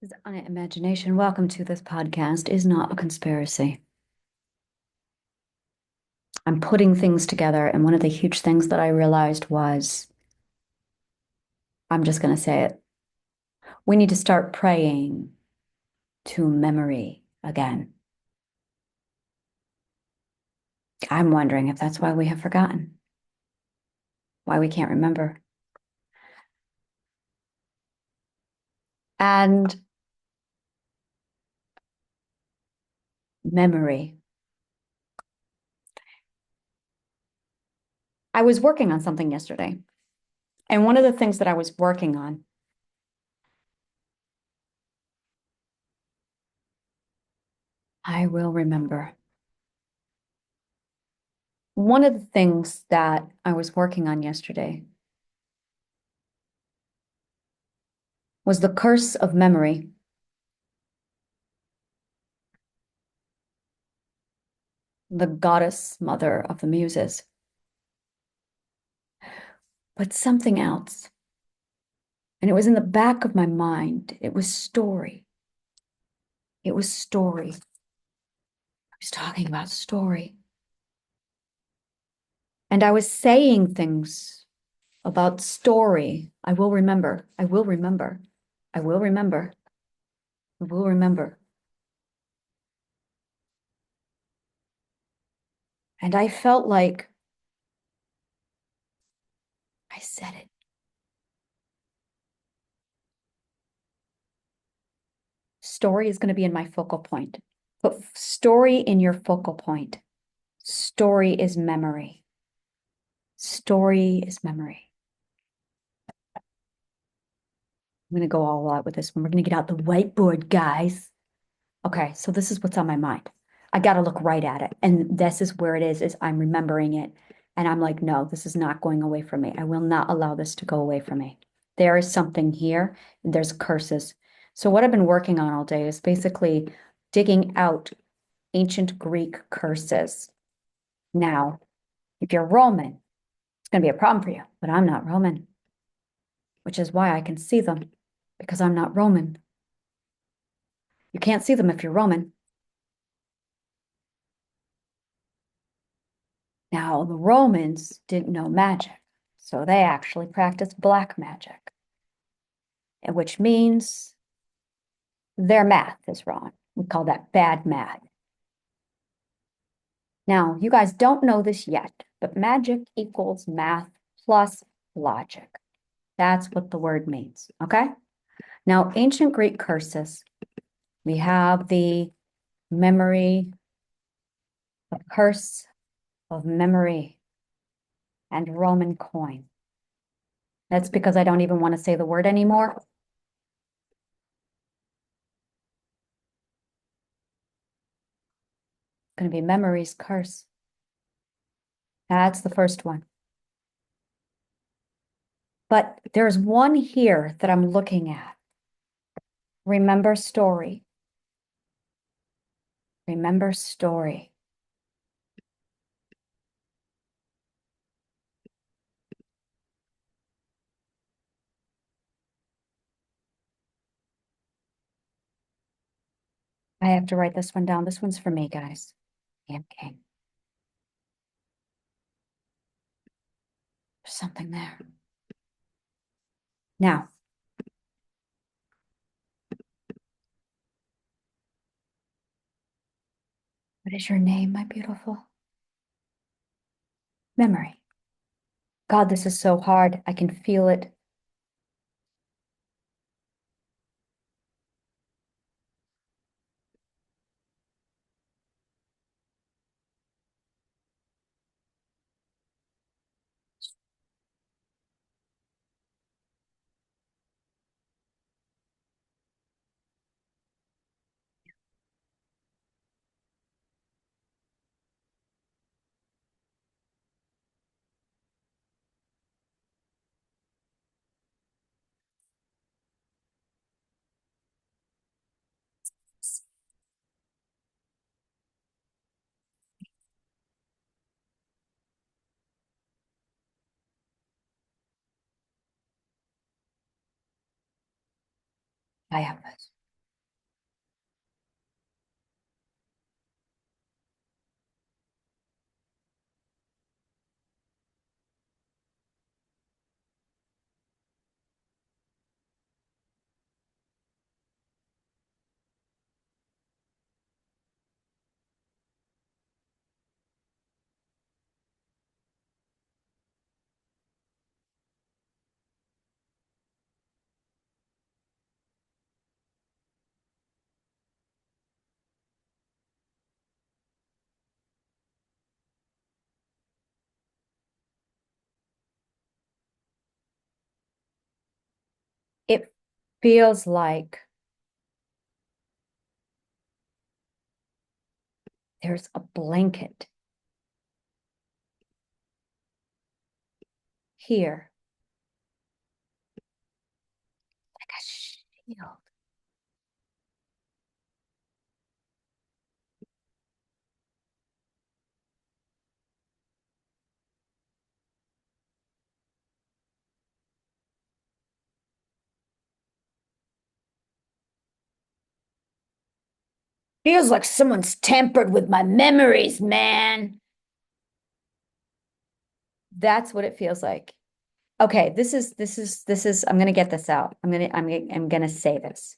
This is Imagination. Welcome to this podcast is not a conspiracy. I'm putting things together, and one of the huge things that I realized was I'm just going to say it. We need to start praying to memory again. I'm wondering if that's why we have forgotten, why we can't remember. And memory. I was working on something yesterday, and one of the things that I was working on, I will remember. One of the things that I was working on yesterday was the curse of memory. The goddess mother of the muses, but something else. And it was in the back of my mind. It was story. It was story. I was talking about story. And I was saying things about story. I will remember. I will remember. I will remember. I will remember. And I felt like I said it. Story is going to be in my focal point. Put story in your focal point. Story is memory. Story is memory. I'm going to go all out with this one. We're going to get out the whiteboard, guys. Okay, so this is what's on my mind. I got to look right at it. And this is where it is I'm remembering it. And I'm like, no, this is not going away from me. I will not allow this to go away from me. There is something here, and there's curses. So what I've been working on all day is basically digging out ancient Greek curses. Now, if you're Roman, it's going to be a problem for you, but I'm not Roman, which is why I can see them, because I'm not Roman. You can't see them if you're Roman. Now, the Romans didn't know magic, so they actually practiced black magic, which means their math is wrong. We call that bad math. Now, you guys don't know this yet, but magic equals math plus logic. That's what the word means, okay? Now, ancient Greek curses, we have the curse of memory and Roman coin. That's because I don't even want to say the word anymore. It's going to be memory's curse. That's the first one. But there's one here that I'm looking at. Remember story. Remember story. I have to write this one down. This one's for me, guys. I am king. There's something there. Now, what is your name, my beautiful? Memory. God, this is so hard. I can feel it. I have it. feels like there's a blanket here, like a shield. Feels like someone's tampered with my memories, man. That's what it feels like. Okay, this is I'm gonna get this out. I'm gonna say this.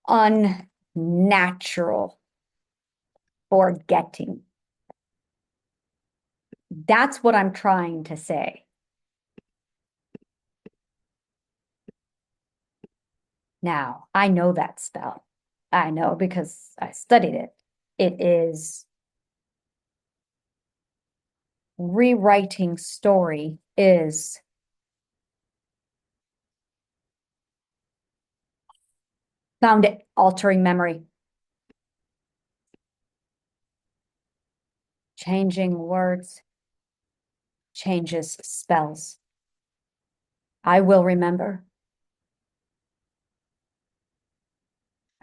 Unnatural forgetting. That's what I'm trying to say. Now, I know that spell. I know because I studied it. It is rewriting story is found it altering memory, changing words, changes spells. I will remember.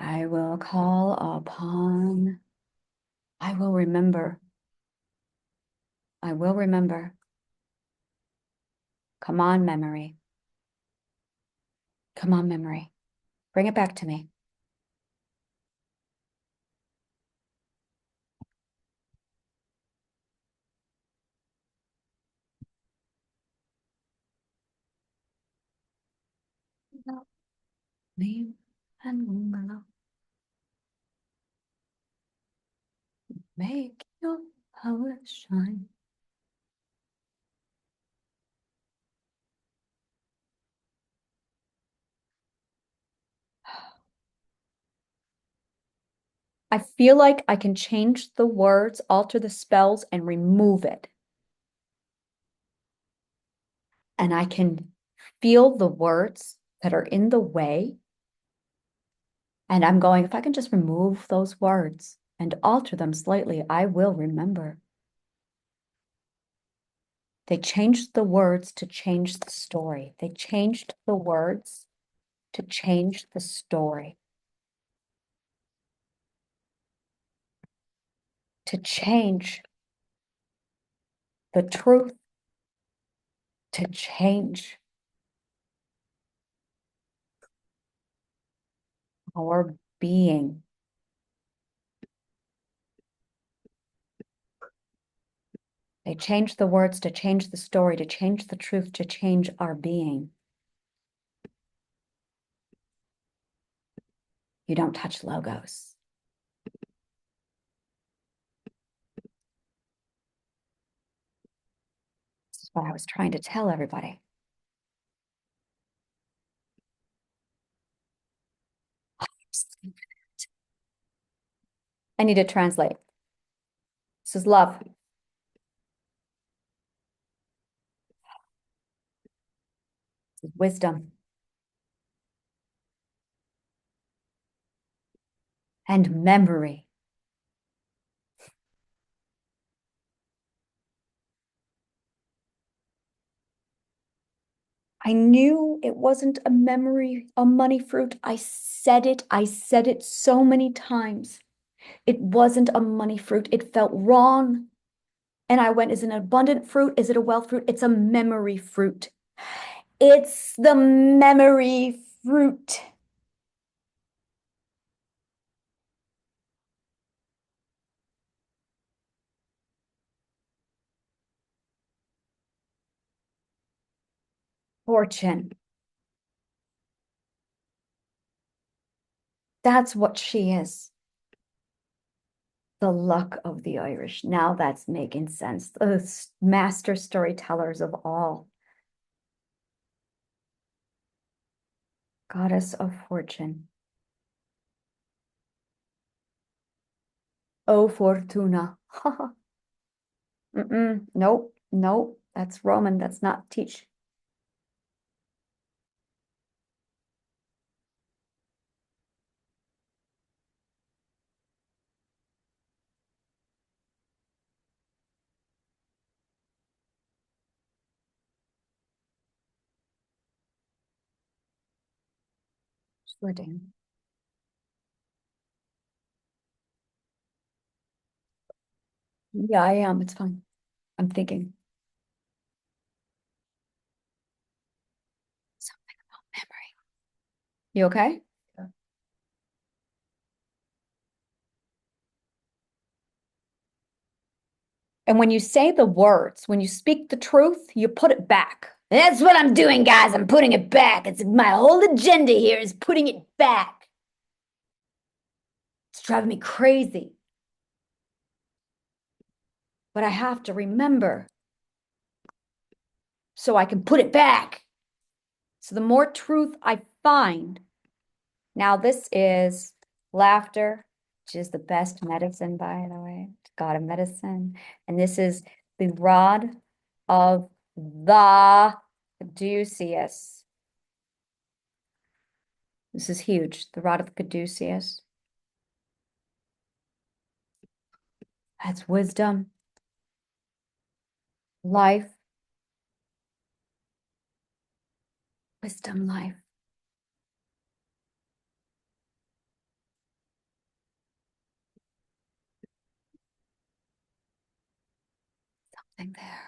I will call upon. I will remember. I will remember. Come on, memory. Come on, memory. Bring it back to me. Love me and love. Make your power shine. I feel like I can change the words, alter the spells, and remove it. And I can feel the words that are in the way. And I'm going, if I can just remove those words and alter them slightly, I will remember. They changed the words to change the story. They changed the words to change the story. To change the truth, to change our being. They changed the words to change the story, to change the truth, to change our being. You don't touch logos. This is what I was trying to tell everybody. I need to translate. This is love. This is wisdom. And memory. I knew it wasn't a memory, a money fruit. I said it. I said it so many times. It wasn't a money fruit. It felt wrong. And I went, is it an abundant fruit? Is it a wealth fruit? It's a memory fruit. It's the memory fruit. Fortune. That's what she is. The luck of the Irish. Now that's making sense. The master storytellers of all. Goddess of fortune. Oh, Fortuna. Nope, nope. That's Roman. That's not teach. Sure, Dan. Yeah, I am. It's fine. I'm thinking. Something about memory. You okay? Yeah. And when you say the words, when you speak the truth, you put it back. That's what I'm doing, guys. I'm putting it back. It's my whole agenda here is putting it back. It's driving me crazy. But I have to remember so I can put it back. So the more truth I find, now this is laughter, which is the best medicine, by the way, God of medicine. And this is the rod of the caduceus. This is huge, the rod of the caduceus. That's wisdom, life, wisdom, life. Something there.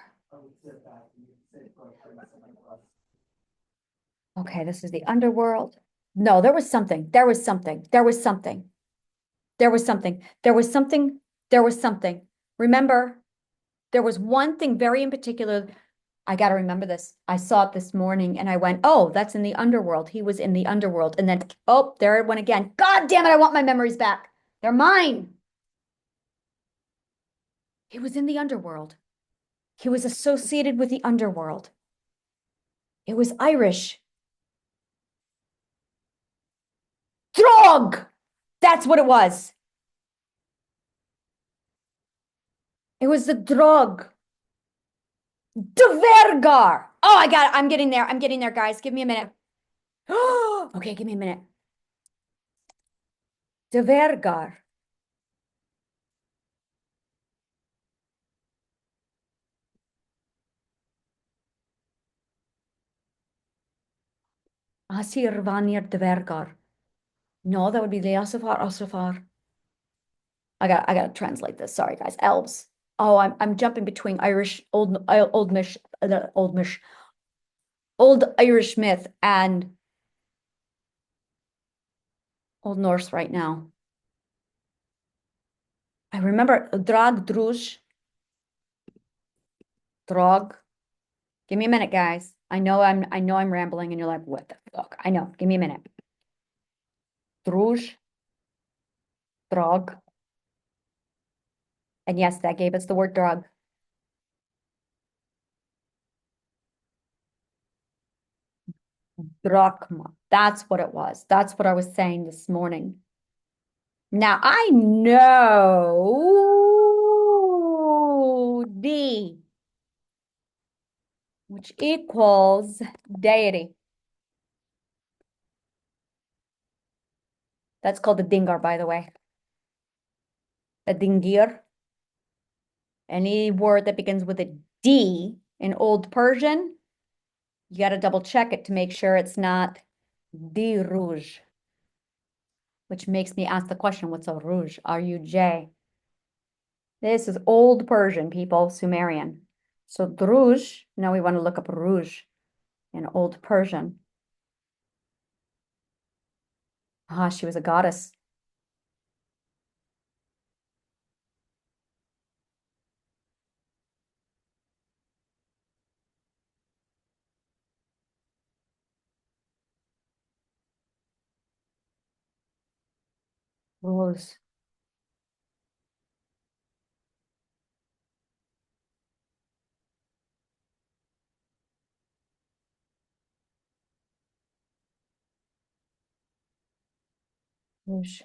Okay, this is the underworld. No, there was something. There was something. There was something. There was something. There was something. There was something. Remember, there was one thing very in particular. I got to remember this. I saw it this morning and I went, oh, that's in the underworld. He was in the underworld. And then, oh, there it went again. God damn it. I want my memories back. They're mine. He was in the underworld. He was associated with the underworld. It was Irish. Drog. That's what it was. It was the drug. Dvergar. Oh, I got it. I'm getting there. I'm getting there, guys. Give me a minute. Okay, give me a minute. Dvergar. Asir Vanir Dvergar. No, that would be Leosafar Osafar. I gotta translate this. Sorry, guys. Elves. Oh, I'm jumping between Irish, old Irish myth and Old Norse right now. I remember Drag Druj. Drog. Give me a minute, guys. I know I'm rambling and you're like, what the fuck? I know. Give me a minute. Druj, drog. And yes, that gave us the word drug. Drachma. That's what it was. That's what I was saying this morning. Now I know D, which equals deity. That's called the dingar, by the way. The dingir. Any word that begins with a D in Old Persian, you got to double check it to make sure it's not D rouge, which makes me ask the question, what's a rouge? R-U-J. This is Old Persian, people, Sumerian. So druj, now we want to look up rouge in Old Persian. Ah, she was a goddess. Rose. Rouge.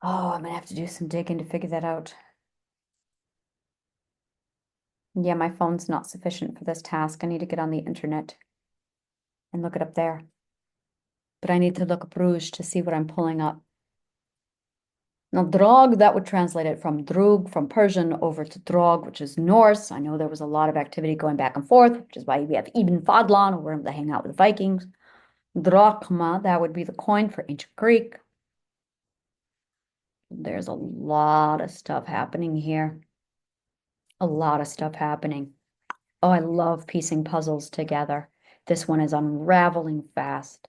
Oh, I'm gonna have to do some digging to figure that out. Yeah, my phone's not sufficient for this task. I need to get on the internet and look it up there. But I need to look up rouge to see what I'm pulling up. Now, drog, that would translate it from drug, from Persian over to drog, which is Norse. I know there was a lot of activity going back and forth, which is why we have Ibn Fadlan, where they hang out with the Vikings. Drachma, that would be the coin for ancient Greek. There's a lot of stuff happening here. A lot of stuff happening. Oh, I love piecing puzzles together. This one is unraveling fast.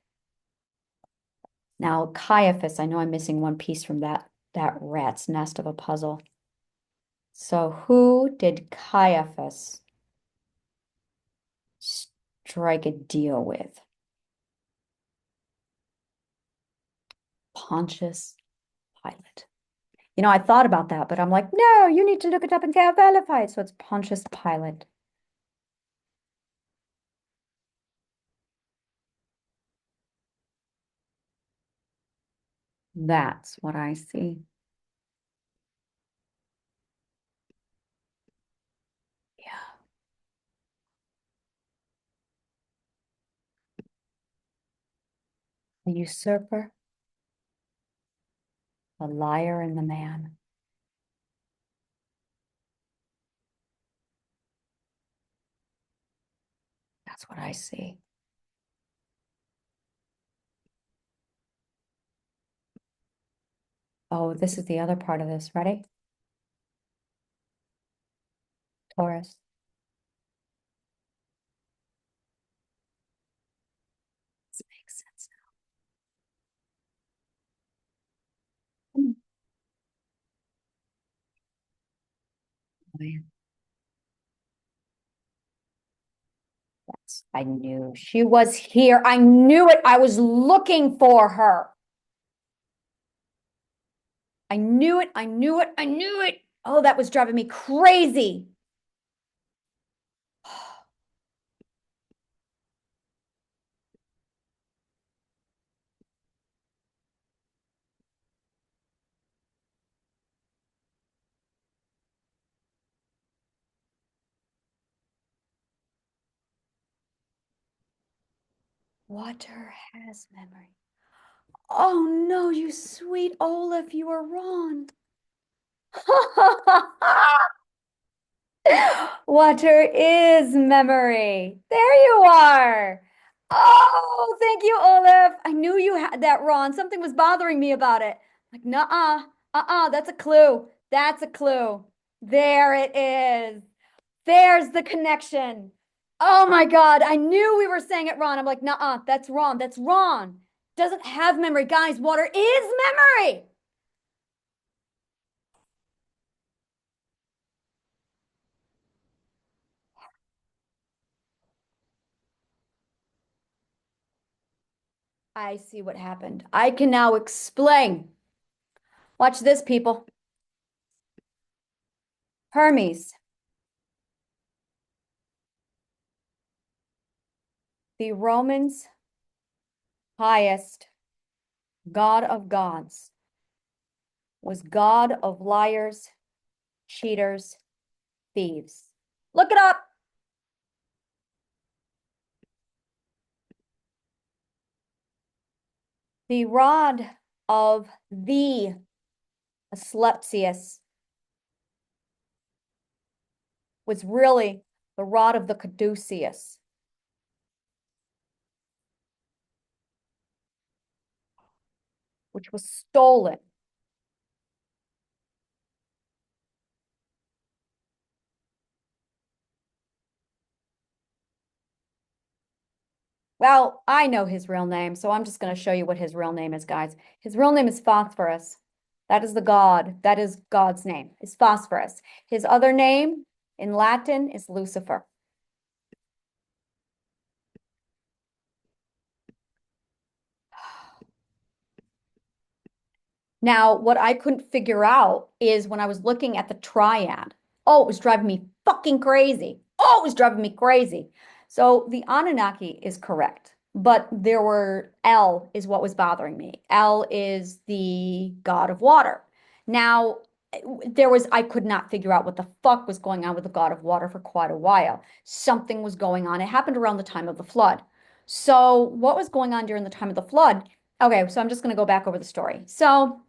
Now, Caiaphas, I know I'm missing one piece from that rat's nest of a puzzle. So who did Caiaphas strike a deal with? Pontius Pilate. You know, I thought about that, but I'm like, no, you need to look it up and verify it. So it's Pontius Pilate. That's what I see. Yeah. The usurper, the liar, and the man. That's what I see. Oh, this is the other part of this. Ready? Taurus. This makes sense now. Oh, yes, I knew she was here. I knew it. I was looking for her. I knew it. I knew it. I knew it. Oh, that was driving me crazy. Water has memory. Oh no, you sweet Olaf, you are wrong. Water is memory. There you are. Oh, thank you, Olaf. I knew you had that wrong. Something was bothering me about it. Like, nuh-uh, that's a clue. That's a clue. There it is. There's the connection. Oh my God, I knew we were saying it wrong. I'm like, nuh-uh, that's wrong. That's wrong. Doesn't have memory. Guys, water is memory. I see what happened. I can now explain. Watch this, people. Hermes, the Romans' highest god of gods, was god of liars, cheaters, thieves. Look it up. The rod of the Asclepius was really the rod of the caduceus, which was stolen. Well, I know his real name, so I'm just going to show you what his real name is, guys. His real name is Phosphorus. That is the god. That is God's name, is Phosphorus. His other name in Latin is Lucifer. Now, what I couldn't figure out is when I was looking at the triad, oh, it was driving me fucking crazy. Oh, it was driving me crazy. So the Anunnaki is correct, but there were El is what was bothering me. El is the god of water. Now, I could not figure out what the fuck was going on with the god of water for quite a while. Something was going on. It happened around the time of the flood. So, what was going on during the time of the flood? Okay, so I'm just going to go back over the story. So,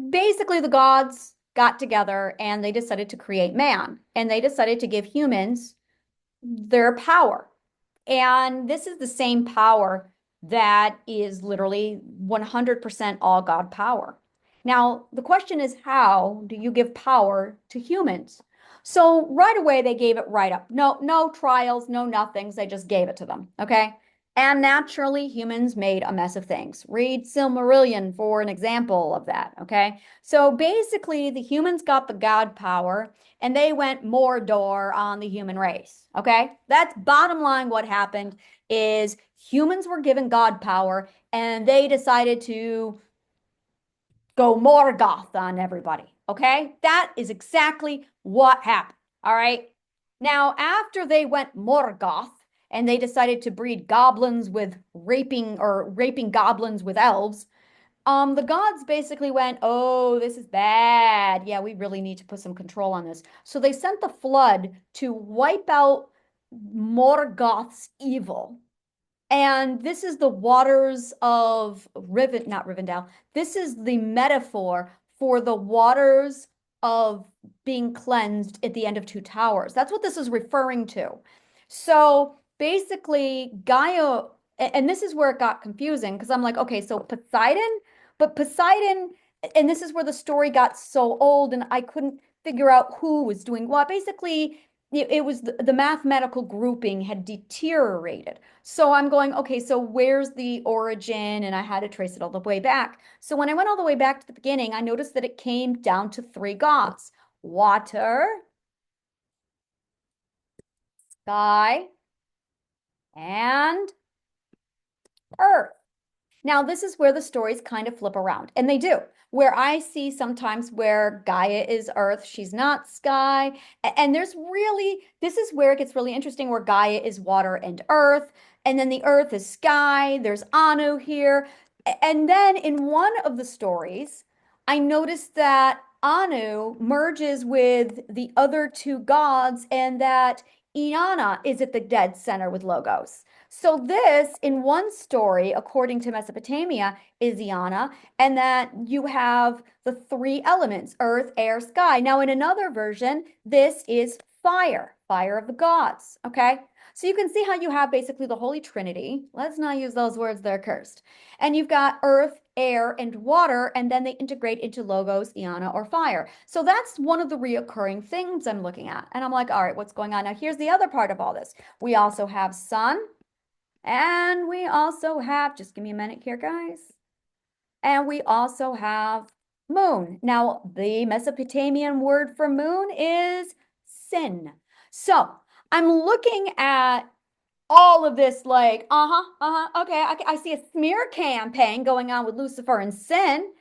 basically the gods got together and they decided to create man, and they decided to give humans their power. And this is the same power that is literally 100% all God power. Now, the question is, how do you give power to humans? So right away, they gave it right up. No, no trials, no nothings. They just gave it to them. Okay. And naturally, humans made a mess of things. Read Silmarillion for an example of that. Okay. So basically, the humans got the God power and they went Mordor on the human race. Okay. That's bottom line what happened is humans were given God power and they decided to go Morgoth on everybody. Okay. That is exactly what happened. All right. Now, after they went Morgoth and they decided to breed goblins with raping goblins with elves, the gods basically went, oh, this is bad. Yeah, we really need to put some control on this. So they sent the flood to wipe out Morgoth's evil. And this is the waters of not Rivendell. This is the metaphor for the waters of being cleansed at the end of Two Towers. That's what this is referring to. So basically, Gaia, and this is where it got confusing because I'm like, okay, so Poseidon, but Poseidon, and this is where the story got so old and I couldn't figure out who was doing what. Basically, it was the mathematical grouping had deteriorated. So I'm going, okay, so where's the origin? And I had to trace it all the way back. So when I went all the way back to the beginning, I noticed that it came down to three gods: water, sky, and earth. Now, this is where the stories kind of flip around, and they do. Where I see sometimes where Gaia is Earth, she's not sky. And there's really, this is where it gets really interesting, where Gaia is water and earth, and then the earth is sky. There's Anu here. And then in one of the stories, I noticed that Anu merges with the other two gods, and that Inanna is at the dead center with Logos. So this, in one story, according to Mesopotamia, is Iana, and that you have the three elements, earth, air, sky. Now, in another version, this is fire, fire of the gods, okay? So you can see how you have basically the Holy Trinity. Let's not use those words, they're cursed. And you've got earth, air, and water, and then they integrate into logos, Iana, or fire. So that's one of the reoccurring things I'm looking at. And I'm like, all right, what's going on? Now, here's the other part of all this. We also have sun, and we also have, just give me a minute here, guys. And we also have moon. Now, the Mesopotamian word for moon is sin. So I'm looking at all of this like, okay, I see a smear campaign going on with Lucifer and sin.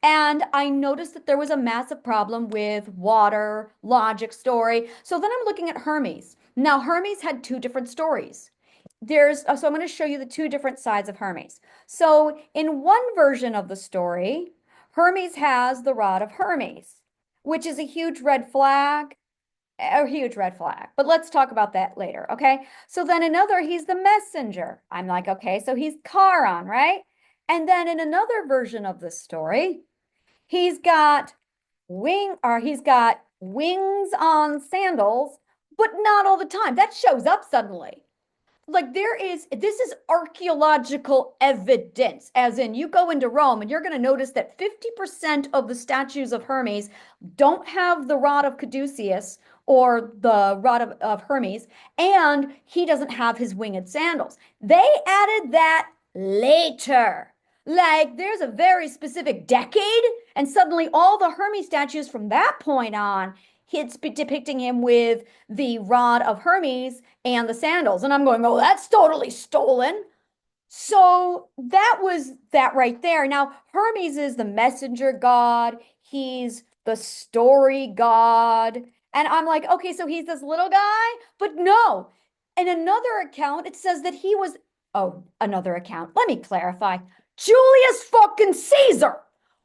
And I noticed that there was a massive problem with water, logic, story. So then I'm looking at Hermes. Now, Hermes had two different stories. So I'm going to show you the two different sides of Hermes. So in one version of the story, Hermes has the rod of Hermes, which is a huge red flag, a huge red flag. But let's talk about that later, okay? So then another, he's the messenger. I'm like, okay, so he's Charon, right? And then in another version of the story, he's got he's got wings on sandals, but not all the time. That shows up suddenly. Like this is archaeological evidence, as in you go into Rome and you're going to notice that 50% of the statues of Hermes don't have the rod of Caduceus or the rod of Hermes, and he doesn't have his winged sandals. They added that later. Like there's a very specific decade, and suddenly all the Hermes statues from that point on, it's depicting him with the rod of Hermes and the sandals. And I'm going, oh, that's totally stolen. So that was that right there. Now, Hermes is the messenger god, he's the story god. And I'm like, okay, so he's this little guy? But no. In another account, it says that he was, oh, another account. Let me clarify. Julius fucking Caesar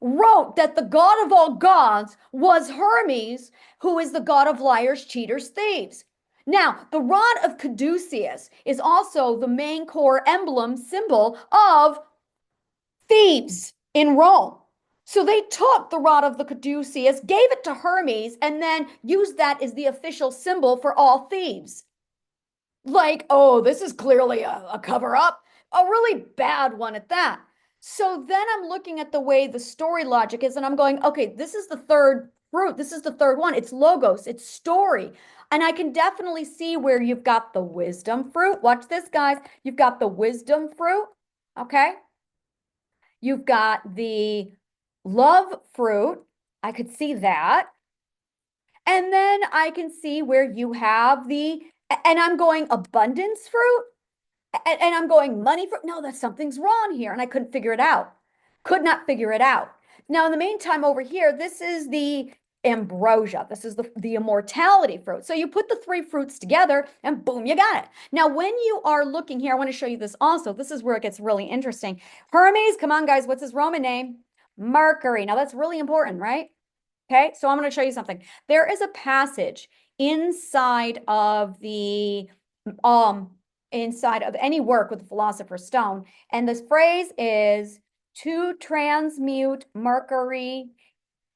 wrote that the god of all gods was Hermes, who is the god of liars, cheaters, thieves. Now, the rod of Caduceus is also the main core emblem symbol of thieves in Rome. So they took the rod of the caduceus, gave it to Hermes, and then used that as the official symbol for all thieves. Like, oh, this is clearly a cover up, a really bad one at that. So then I'm looking at the way the story logic is, and I'm going, okay, this is the third fruit. This is the third one. It's logos, it's story. And I can definitely see where you've got the wisdom fruit. Watch this, guys. You've got the wisdom fruit. Okay. You've got the love fruit. I could see that. And then I can see where you have and I'm going abundance fruit. And I'm going money fruit. No, that something's wrong here. And I couldn't figure it out. Could not figure it out. Now, in the meantime, over here, this is the ambrosia. This is the immortality fruit. So you put the three fruits together and boom, you got it. Now, when you are looking here, I want to show you this also. This is where it gets really interesting. Hermes, come on, guys. What's his Roman name? Mercury. Now, that's really important, right? Okay, so I'm going to show you something. There is a passage inside of the um inside of any work with the Philosopher's Stone, and this phrase is to transmute mercury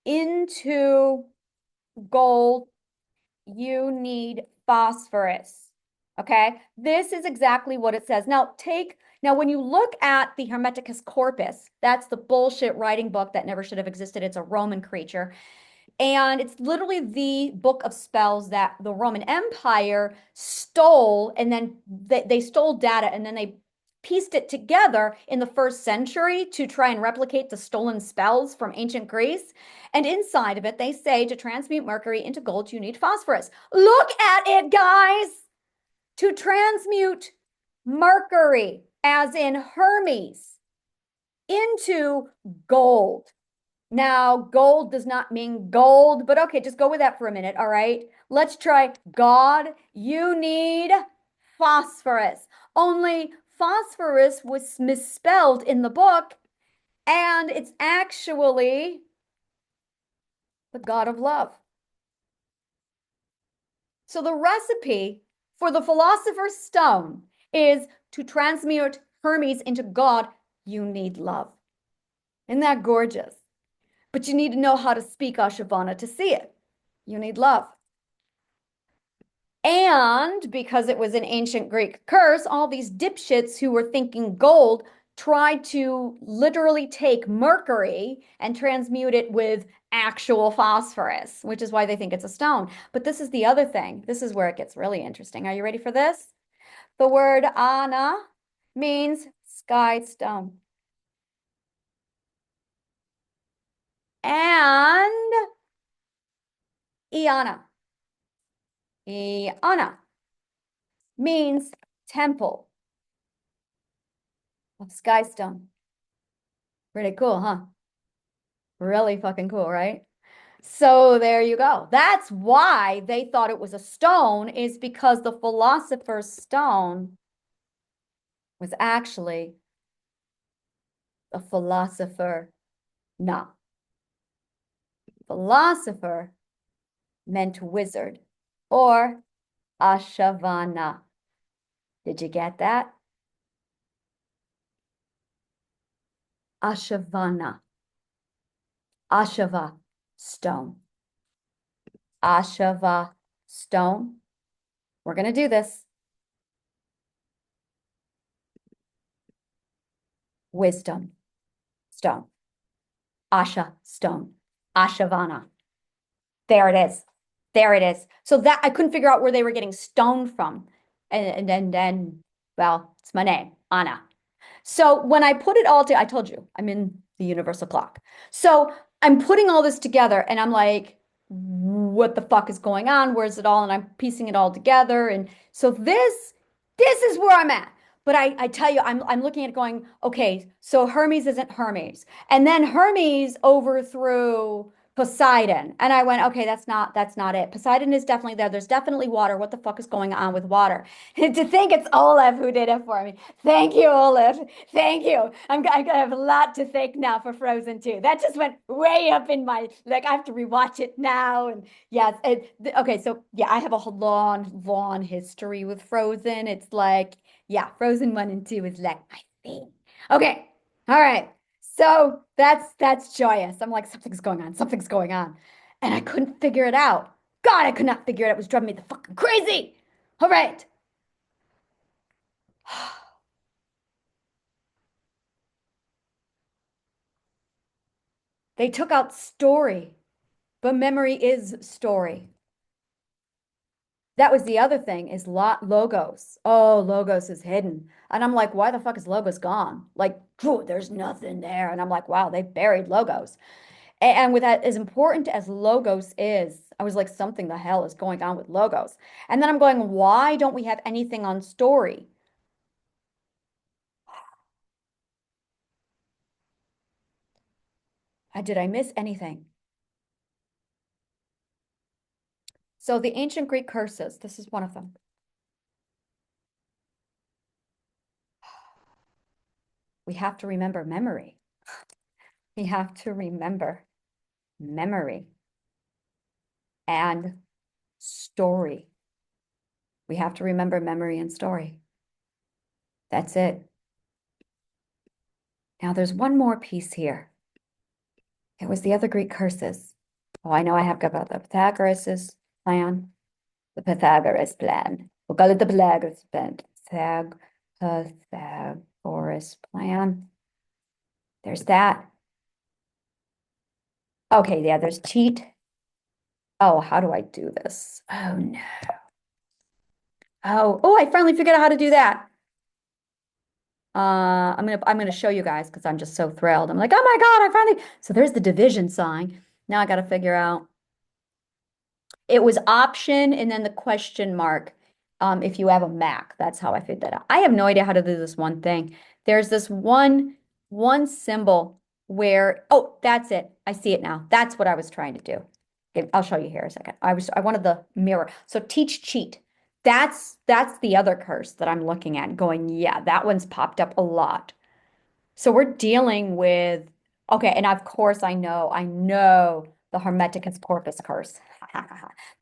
into gold, you need phosphorus. Okay, this is exactly what it says. Now, when you look at the Hermeticus Corpus, that's the bullshit writing book that never should have existed. It's a Roman creature. And it's literally the book of spells that the Roman Empire stole, and then they stole data, and then they pieced it together in the first century to try and replicate the stolen spells from ancient Greece. And inside of it, they say to transmute mercury into gold, you need phosphorus. Look at it, guys. To transmute mercury, as in Hermes, into gold. Now, gold does not mean gold, but okay, just go with that for a minute, all right? Let's try God, you need phosphorus. Only phosphorus was misspelled in the book, and it's actually the god of love. So the recipe for the philosopher's stone is to transmute Hermes into God, you need love. Isn't that gorgeous? But you need to know how to speak Ashavana to see it. You need love. And because it was an ancient Greek curse, all these dipshits who were thinking gold tried to literally take mercury and transmute it with actual phosphorus, which is why they think it's a stone. But this is the other thing. This is where it gets really interesting. Are you ready for this? The word Ana means sky stone. And Iana. Iana means temple of sky stone. Pretty cool, huh? Really fucking cool, right? So there you go. That's why they thought it was a stone, is because the philosopher's stone was actually a philosopher. No. Philosopher meant wizard or Ashavana. Did you get that? Ashavana. Ashava, stone. Ashava, stone. We're going to do this. Wisdom, stone. Asha, stone. Ashavana. There it is. There it is. So that I couldn't figure out where they were getting stone from. And then, well, it's my name, Anna. So when I put it all together, I told you, I'm in the universal clock. So I'm putting all this together and I'm like, what the fuck is going on? Where's it all? And I'm piecing it all together. And so this is where I'm at. But I tell you, I'm looking at it going, okay, so Hermes isn't Hermes. And then Hermes overthrew Poseidon. And I went, okay, that's not it. Poseidon is definitely there. There's definitely water. What the fuck is going on with water? To think it's Olaf who did it for me. Thank you, Olaf. Thank you. I have a lot to thank now for Frozen 2. That just went way up in my, like, I have to rewatch it now. And yes, okay, so yeah, I have a long history with Frozen. It's like, yeah, Frozen 1 and 2 is like my thing. Okay, all right. So that's joyous. I'm like, something's going on, something's going on. And I couldn't figure it out. God, I could not figure it out. It was driving me the fucking crazy. All right. They took out story, but memory is story. That was the other thing is lot logos. Oh, logos is hidden. And I'm like, why the fuck is logos gone? Like, phew, there's nothing there. And I'm like, wow, they buried logos. And with that, as important as logos is, I was like, something the hell is going on with logos. And then I'm going, why don't we have anything on story? Did I miss anything? So the ancient Greek curses, this is one of them. We have to remember memory. We have to remember memory and story. We have to remember memory and story. That's it. Now there's one more piece here. It was the other Greek curses. Oh, I know I have got about the Pythagoras' plan. The Pythagoras plan. We'll call it the Pythagoras plan. Pythagoras plan. There's that. Okay, yeah, there's cheat. Oh, how do I do this? Oh no. Oh, I finally figured out how to do that. I'm gonna show you guys because I'm just so thrilled. I'm like, oh my God, I finally. So there's the division sign. Now I got to figure out. It was option and then the question mark. If you have a Mac, that's how I figured that out. I have no idea how to do this one thing. There's this one symbol where, oh, that's it. I see it now. That's what I was trying to do. Okay, I'll show you here a second. I wanted the mirror. So teach cheat. That's the other curse that I'm looking at going, yeah, that one's popped up a lot. So we're dealing with, okay, and of course I know the Hermeticus corpus curse.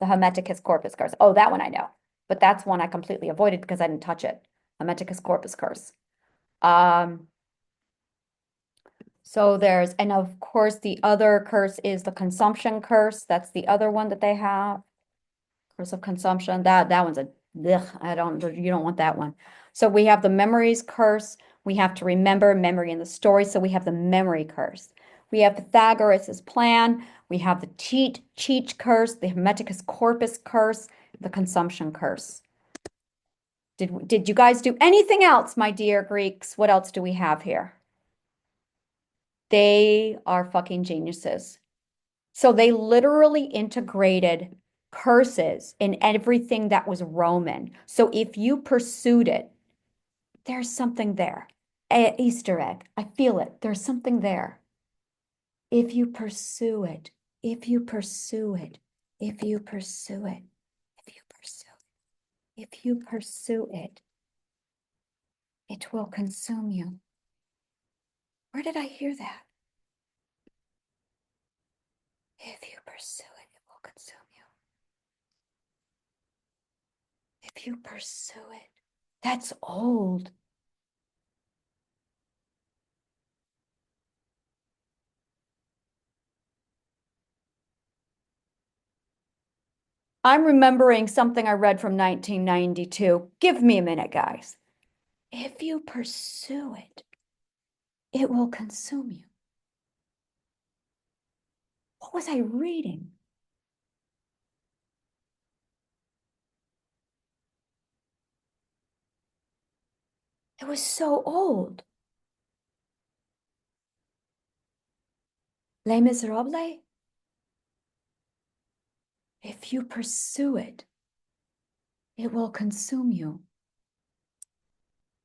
The Hermeticus corpus curse. Oh, that one I know. But that's one I completely avoided because I didn't touch it. Hermeticus corpus curse. Um, so there's, and of course the other curse is the consumption curse. That's the other one that they have. Curse of consumption. That one's a ugh, I don't you don't want that one. So we have the memories curse. We have to remember memory in the story. So we have the memory curse. We have Pythagoras' plan. We have the cheat curse, the Hermeticus corpus curse, the consumption curse. Did you guys do anything else, my dear Greeks? What else do we have here? They are fucking geniuses. So they literally integrated curses in everything that was Roman. So if you pursued it, there's something there. Easter egg. I feel it. There's something there. If you pursue it, if you pursue it, if you pursue it, if you pursue it, if you pursue it, it will consume you. Where did I hear that? If you pursue it, it will consume you. If you pursue it. That's old. I'm remembering something I read from 1992. Give me a minute, guys. If you pursue it, it will consume you. What was I reading? It was so old. Les Miserables? If you pursue it, it will consume you.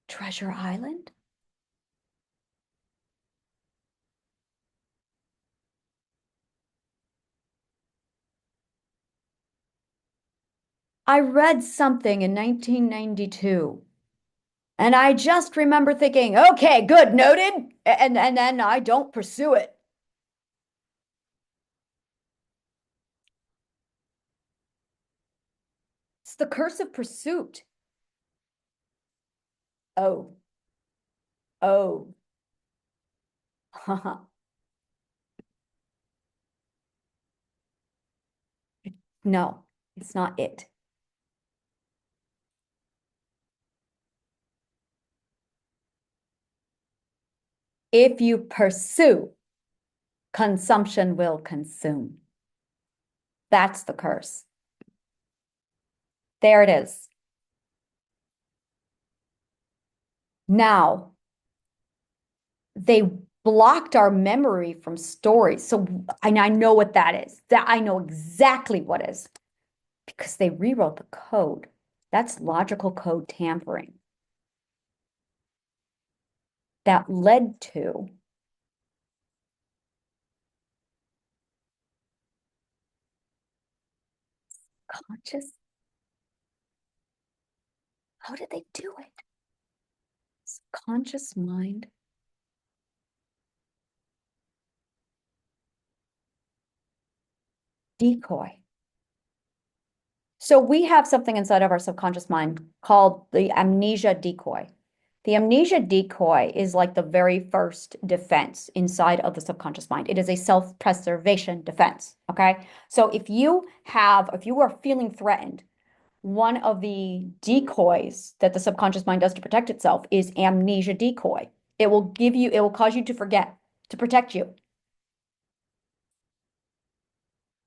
Treasure Island? I read something in 1992, and I just remember thinking, okay, good, noted. And then I don't pursue it. It's the curse of pursuit. Oh, oh. No, it's not it. If you pursue, consumption will consume. That's the curse. There it is. Now, they blocked our memory from stories. So, and I know what that is. That I know exactly what is because they rewrote the code. That's logical code tampering. That led to conscious. How did they do it? Conscious mind decoy. So we have something inside of our subconscious mind called the amnesia decoy. The amnesia decoy is like the very first defense inside of the subconscious mind. It is a self-preservation defense. Okay. So if you are feeling threatened, one of the decoys that the subconscious mind does to protect itself is amnesia decoy. It will cause you to forget to protect you.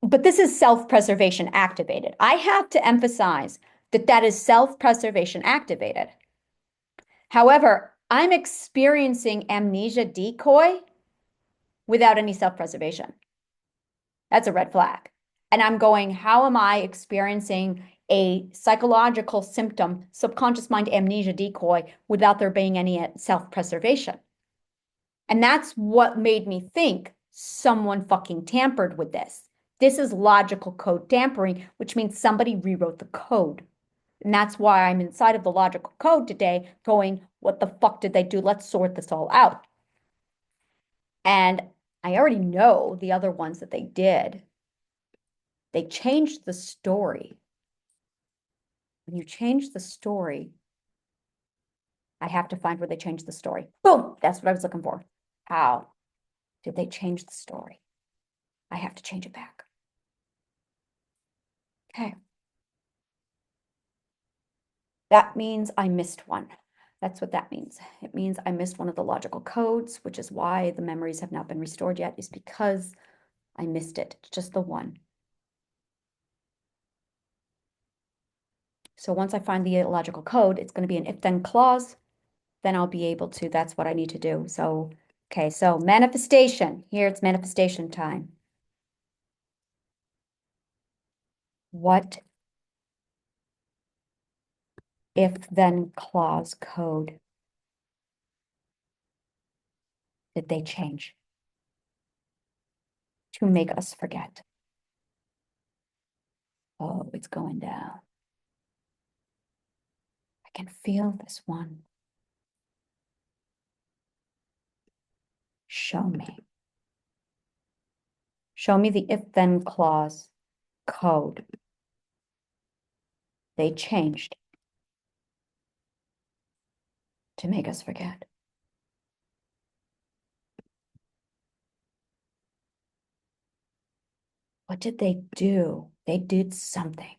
But this is self-preservation activated. I have to emphasize that that is self-preservation activated. However, I'm experiencing amnesia decoy without any self-preservation. That's a red flag. And I'm going, how am I experiencing a psychological symptom, subconscious mind amnesia decoy, without there being any self-preservation? And that's what made me think someone fucking tampered with this. This is logical code tampering, which means somebody rewrote the code. And that's why I'm inside of the logical code today going, what the fuck did they do? Let's sort this all out. And I already know the other ones that they did. They changed the story. When you change the story, I have to find where they changed the story. Boom! That's what I was looking for. How did they change the story? I have to change it back. Okay. That means I missed one. That's what that means. It means I missed one of the logical codes, which is why the memories have not been restored yet, is because I missed it. It's just the one. So once I find the logical code, it's going to be an if-then clause. Then I'll be able to, that's what I need to do. So, okay, so manifestation. Here it's manifestation time. What if-then clause code did they change to make us forget? Oh, it's going down. I can feel this one. Show me. Show me the if-then clause code they changed to make us forget. What did they do? They did something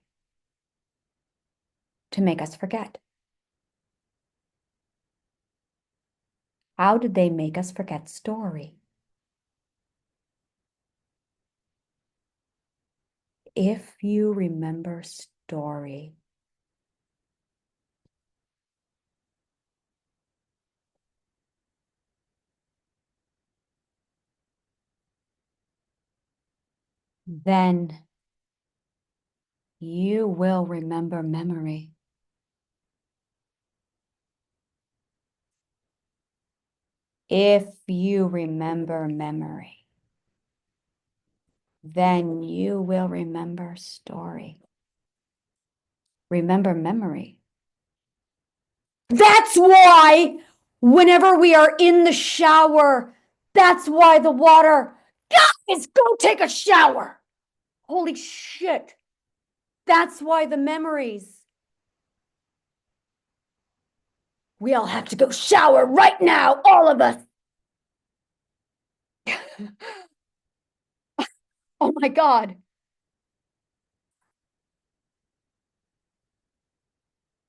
to make us forget. How did they make us forget story? If you remember story, then you will remember memory. If you remember memory, then you will remember story. Remember memory. That's why whenever we are in the shower, that's why the water, guys, go take a shower. Holy shit. That's why the memories. We all have to go shower right now, all of us. Oh my God.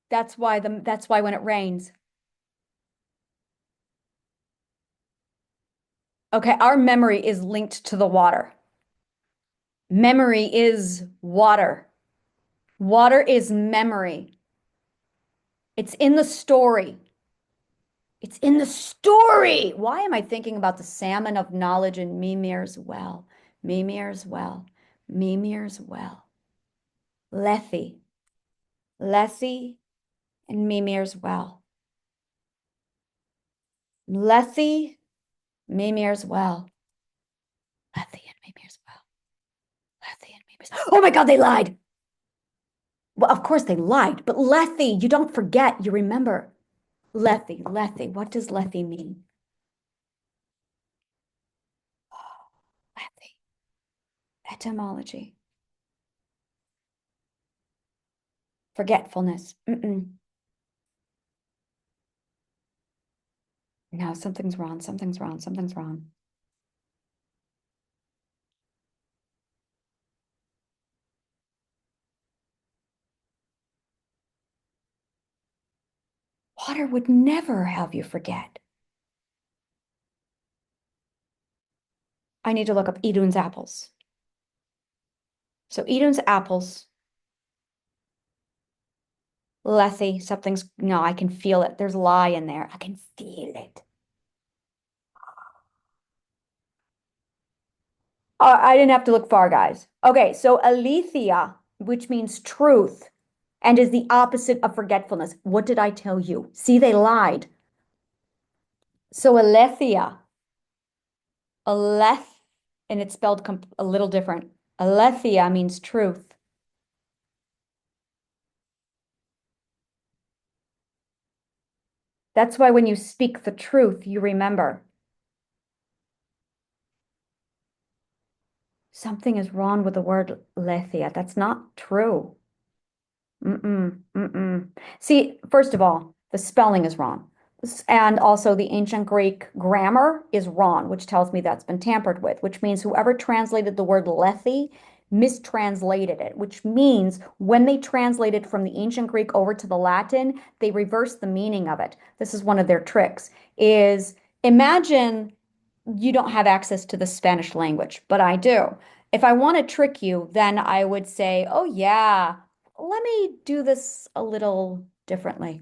That's why when it rains. Okay, our memory is linked to the water. Memory is water. Water is memory. It's in the story. It's in the story. Why am I thinking about the salmon of knowledge in Mimir's well? Mimir's well. Mimir's well. Lethe. Lethe and Mimir's well. Lethe, Mimir's well. Lethe and Mimir's well. Lethe and Mimir's. Oh my God, they lied. Well, of course they lied, but Lethe, you don't forget, you remember. Lethe, Lethe. What does Lethe mean? Lethe. Etymology. Forgetfulness. No, something's wrong. Something's wrong. Something's wrong. Water would never have you forget. I need to look up Idun's apples. So Idun's apples, Lethe, something's, no, I can feel it. There's lie in there. I can feel it. I didn't have to look far, guys. Okay, so aletheia, which means truth, and is the opposite of forgetfulness. What did I tell you? See, they lied. So aletheia, aleth, and it's spelled a little different. Aletheia means truth. That's why when you speak the truth, you remember. Something is wrong with the word lethia. That's not true. See, first of all, the spelling is wrong. And also the ancient Greek grammar is wrong, which tells me that's been tampered with, which means whoever translated the word Lethe mistranslated it, which means when they translated from the ancient Greek over to the Latin, they reversed the meaning of it. This is one of their tricks, is imagine you don't have access to the Spanish language, but I do. If I want to trick you, then I would say, oh yeah, let me do this a little differently.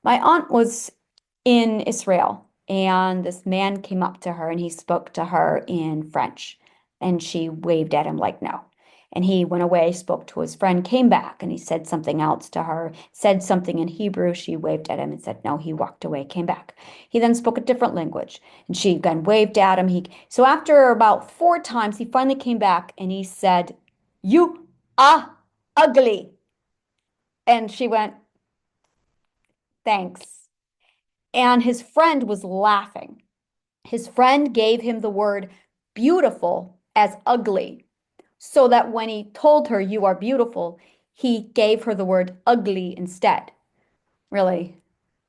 My aunt was in Israel, and this man came up to her and he spoke to her in French, and she waved at him like no. And he went away, spoke to his friend, came back, and he said something else to her, said something in Hebrew. She waved at him and said no. He walked away, came back. He then spoke a different language, and she again waved at him. So after about 4 times, he finally came back and he said, "You are ugly." And she went, "Thanks." And his friend was laughing. His friend gave him the word beautiful as ugly, so that when he told her, "You are beautiful," he gave her the word ugly instead. Really,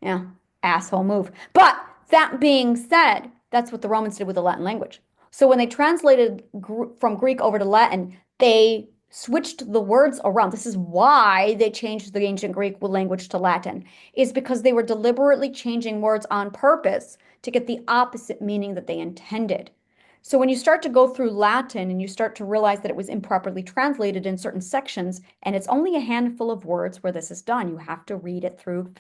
yeah, asshole move. But that being said, that's what the Romans did with the Latin language. So when they translated from Greek over to Latin, they switched the words around. This is why they changed the ancient Greek language to Latin, is because they were deliberately changing words on purpose to get the opposite meaning that they intended. So when you start to go through Latin and you start to realize that it was improperly translated in certain sections, and it's only a handful of words where this is done, you have to read it through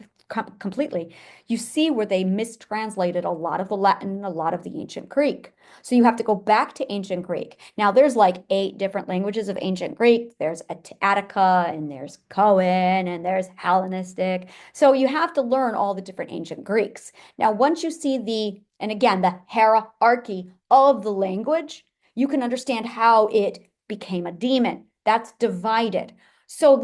completely. You see where they mistranslated a lot of the Latin, a lot of the ancient Greek. So you have to go back to ancient Greek. Now there's like 8 different languages of ancient Greek. There's Attica and there's Koine and there's Hellenistic. So you have to learn all the different ancient Greeks. Now once you see and again, the hierarchy of the language, you can understand how it became a demon. That's divided. So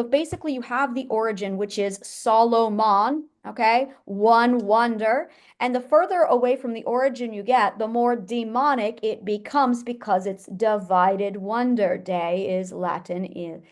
basically you have the origin, which is Solomon, okay, one wonder. And the further away from the origin you get, the more demonic it becomes because it's divided wonder. De is Latin,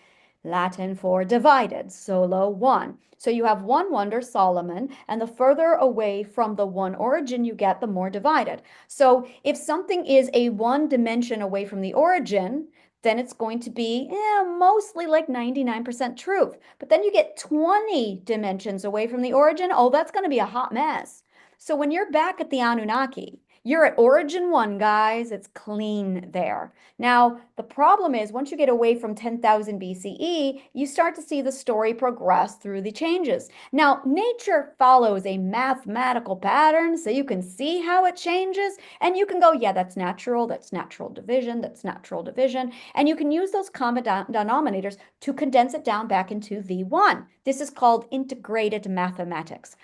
Latin for divided, solo one. So you have one wonder, Solomon, and the further away from the one origin you get, the more divided. So if something is a one dimension away from the origin, then it's going to be mostly like 99% truth. But then you get 20 dimensions away from the origin. Oh, that's going to be a hot mess. So when you're back at the Anunnaki, you're at origin one, guys. It's clean there. Now, the problem is once you get away from 10,000 BCE, you start to see the story progress through the changes. Now, nature follows a mathematical pattern, so you can see how it changes, and you can go, yeah, that's natural division, that's natural division, and you can use those common denominators to condense it down back into the one. This is called integrated mathematics.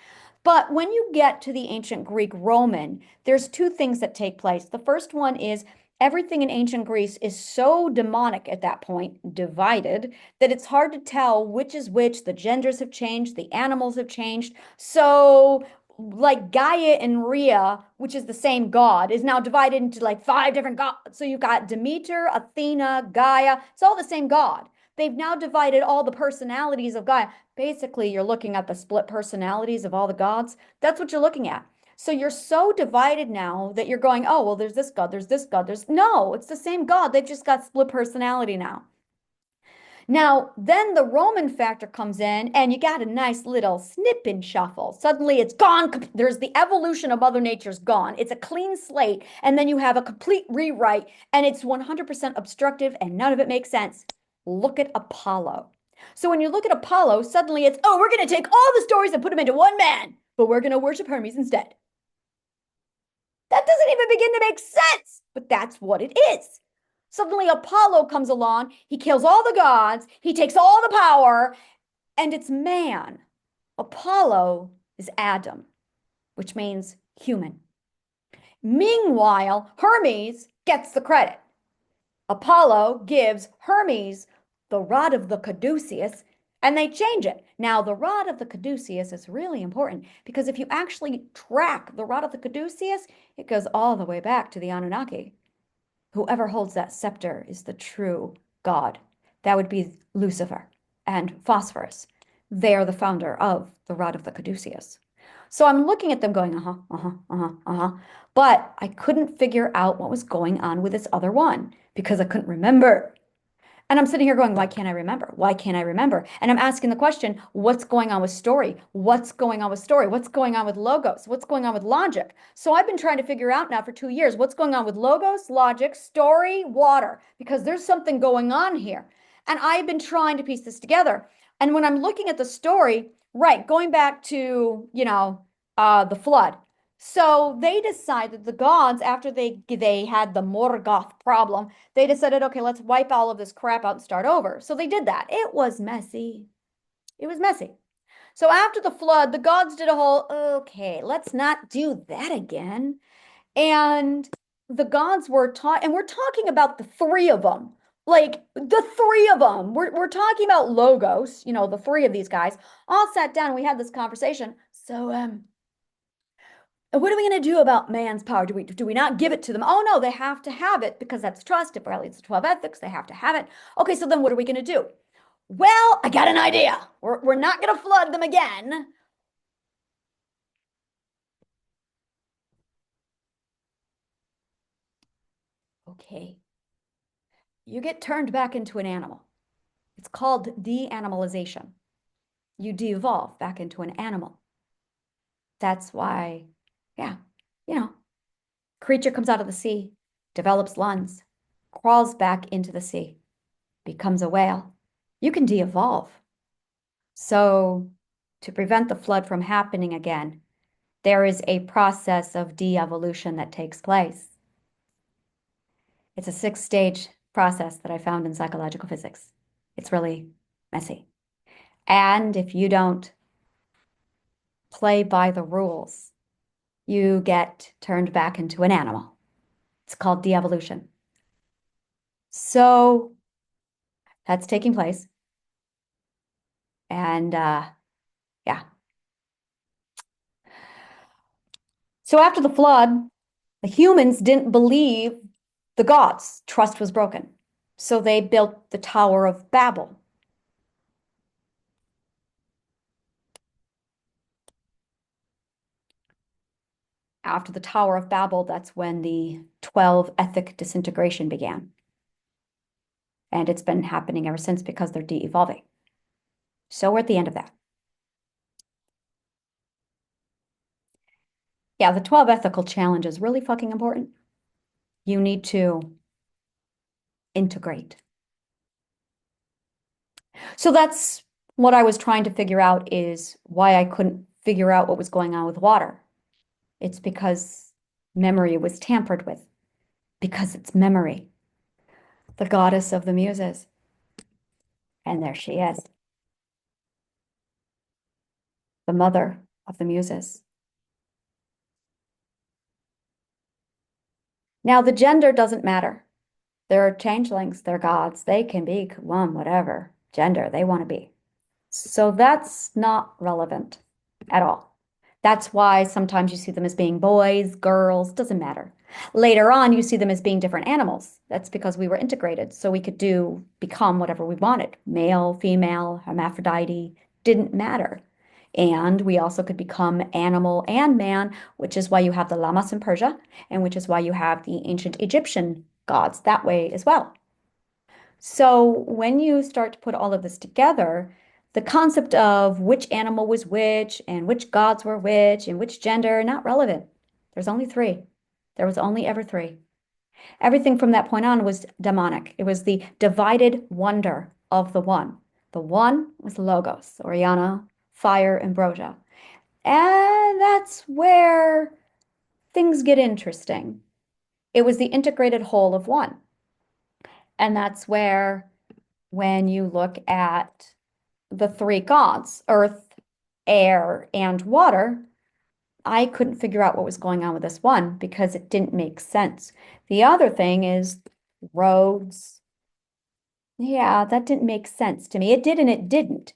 But when you get to the ancient Greek Roman, there's two things that take place. The first one is everything in ancient Greece is so demonic at that point, divided, that it's hard to tell which is which. The genders have changed, the animals have changed. So, like Gaia and Rhea, which is the same god, is now divided into like five different gods. So you've got Demeter, Athena, Gaia. It's all the same god. They've now divided all the personalities of Gaia. Basically, you're looking at the split personalities of all the gods. That's what you're looking at. So you're so divided now that you're going, oh, well, there's this God, there's this God, no, it's the same God. They've just got split personality now. Now, then the Roman factor comes in, and you got a nice little snip and shuffle. Suddenly it's gone. There's the evolution of Mother Nature's gone. It's a clean slate, and then you have a complete rewrite, and it's 100% obstructive, and none of it makes sense. Look at Apollo. So when you look at Apollo, suddenly it's, oh, we're going to take all the stories and put them into one man, but we're going to worship Hermes instead. That doesn't even begin to make sense, but that's what it is. Suddenly Apollo comes along, he kills all the gods, he takes all the power, and it's man. Apollo is Adam, which means human. Meanwhile, Hermes gets the credit. Apollo gives Hermes the rod of the caduceus, and they change it. Now, the rod of the caduceus is really important because if you actually track the rod of the caduceus, it goes all the way back to the Anunnaki. Whoever holds that scepter is the true God. That would be Lucifer and Phosphorus. They are the founder of the rod of the caduceus. So I'm looking at them going, but I couldn't figure out what was going on with this other one because I couldn't remember. And I'm sitting here going, why can't I remember? Why can't I remember? And I'm asking the question, what's going on with story? What's going on with story? What's going on with logos? What's going on with logic? So I've been trying to figure out now for 2 years, what's going on with logos, logic, story, water, because there's something going on here. And I've been trying to piece this together. And when I'm looking at the story, right, going back to, the flood. So they decided, the gods, after they had the Morgoth problem, they decided, okay, let's wipe all of this crap out and start over. So they did that. It was messy. It was messy. So after the flood, the gods did a whole, okay, let's not do that again. And the gods were taught, and we're talking about the three of them. Like the three of them. We're talking about Logos, the three of these guys all sat down and we had this conversation. So, what are we going to do about man's power? Do we not give it to them? Oh, no, they have to have it because that's trust. It violates the 12 ethics. They have to have it. Okay, so then what are we going to do? Well, I got an idea. We're not going to flood them again. Okay. You get turned back into an animal. It's called de-animalization. You de-evolve back into an animal. That's why, yeah, creature comes out of the sea, develops lungs, crawls back into the sea, becomes a whale. You can de-evolve. So to prevent the flood from happening again, there is a process of de-evolution that takes place. It's a 6-stage process that I found in psychological physics. It's really messy. And if you don't play by the rules, you get turned back into an animal. It's called de-evolution. So that's taking place. And yeah. So after the flood, the humans didn't believe the gods. Trust was broken. So they built the Tower of Babel. After the Tower of Babel, that's when the 12 ethic disintegration began. And it's been happening ever since because they're de-evolving. So we're at the end of that. Yeah, the 12 ethical challenge is really fucking important. You need to integrate. So that's what I was trying to figure out is why I couldn't figure out what was going on with water. It's because memory was tampered with, because it's memory, the goddess of the muses. And there she is, the mother of the muses. Now, the gender doesn't matter. They're changelings, they're gods. They can be one, whatever gender they want to be. So that's not relevant at all. That's why sometimes you see them as being boys, girls, doesn't matter. Later on, you see them as being different animals. That's because we were integrated. So we could become whatever we wanted. Male, female, hermaphrodite, didn't matter. And we also could become animal and man, which is why you have the lamas in Persia, and which is why you have the ancient Egyptian gods that way as well. So when you start to put all of this together, the concept of which animal was which and which gods were which and which gender, not relevant. There's only three. There was only ever three. Everything from that point on was demonic. It was the divided wonder of the one. The one was Logos, Oriana, fire, ambrosia. And that's where things get interesting. It was the integrated whole of one. And that's where, when you look at the three gods, earth, air, and water, I couldn't figure out what was going on with this one because it didn't make sense. The other thing is roads. Yeah, that didn't make sense to me. It did and it didn't.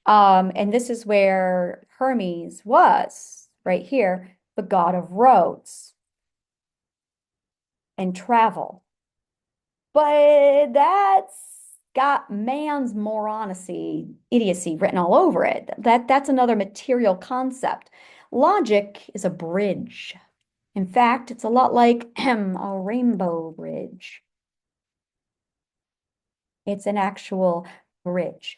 And this is where Hermes was, right here, the god of roads and travel. But that's got man's moronity, idiocy written all over it. That's another material concept. Logic is a bridge. In fact, it's a lot like a rainbow bridge. It's an actual bridge.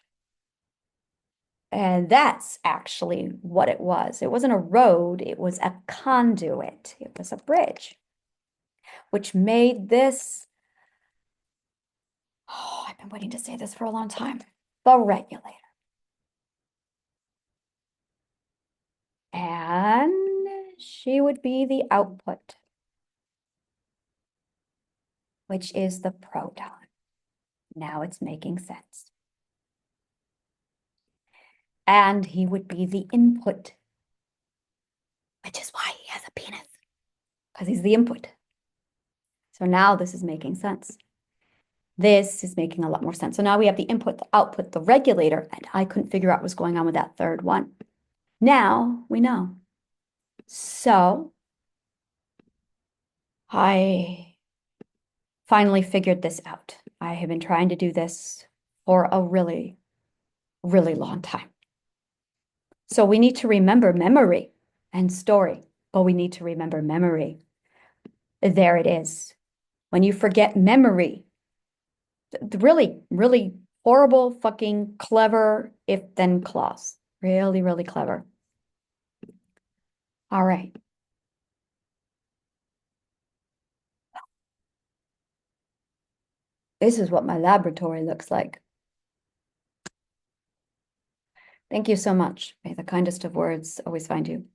And that's actually what it was. It wasn't a road, it was a conduit. It was a bridge, which made this, oh, I've been waiting to say this for a long time, the regulator. And she would be the output, which is the proton. Now it's making sense. And he would be the input, which is why he has a penis, because he's the input. So now this is making sense. This is making a lot more sense. So now we have the input, the output, the regulator, and I couldn't figure out what's going on with that third one. Now we know. So I finally figured this out. I have been trying to do this for a really, really long time. So we need to remember memory and story, but we need to remember memory. There it is. When you forget memory, the really, really horrible, fucking clever if-then clause. Really, really clever. All right. This is what my laboratory looks like. Thank you so much. May the kindest of words always find you.